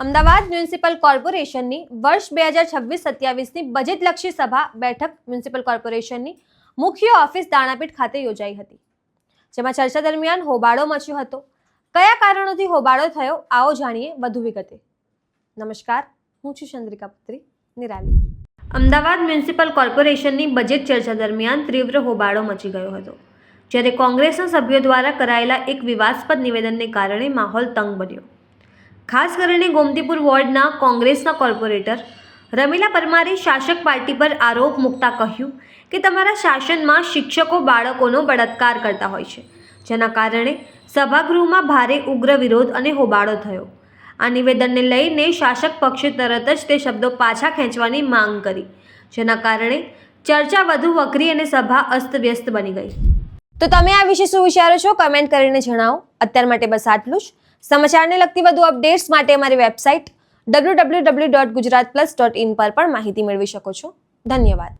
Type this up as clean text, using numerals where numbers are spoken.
Ahmedabad municipal કોર્પોરેશનની વર્ષ 2026-27ની બજેટલક્ષી સભા બેઠક મ્યુનિસિપલ કોર્પોરેશનની મુખ્ય ઓફિસ દાણાપીઠ ખાતે યોજાઈ હતી, જેમાં ચર્ચા દરમિયાન હોબાળો મચ્યો હતો. કયા કારણોથી હોબાળો થયો, આવો જાણીએ વધુ વિગતે. નમસ્કાર, હું છું ચંદ્રિકા પુત્રી નિરાલી. અમદાવાદ મ્યુનિસિપલ કોર્પોરેશનની બજેટ ચર્ચા દરમિયાન તીવ્ર હોબાળો મચી ગયો હતો, જ્યારે કોંગ્રેસના સભ્યો દ્વારા કરાયેલા એક વિવાદાસ્પદ નિવેદનને કારણે માહોલ તંગ બન્યો. ખાસ કરીને ગોમતીપુર વોર્ડના કોંગ્રેસના કોર્પોરેટર રમીલા પરમારે શાસક પાર્ટી પર આરોપ મૂકતા કહ્યું કે તમારા શાસનમાં શિક્ષકો બાળકોનો બળાત્કાર કરતા હોય છે, જેના કારણે સભાગૃહમાં ભારે ઉગ્ર વિરોધ અને હોબાળો થયો. આ નિવેદનને લઈને શાસક પક્ષે તરત જ તે શબ્દો પાછા ખેંચવાની માંગ કરી, જેના કારણે ચર્ચા વધુ વકરી અને સભા અસ્તવ્યસ્ત બની ગઈ. તો તમે આ વિશે શું વિચારો છો, કમેન્ટ કરીને જણાવો. અત્યાર માટે બસ આટલું જ. સમાચારને લગતી વધુ અપડેટ્સ માટે અમારી વેબસાઇટ www.gujaratplus.in પર પણ માહિતી મેળવી શકો છો. ધન્યવાદ.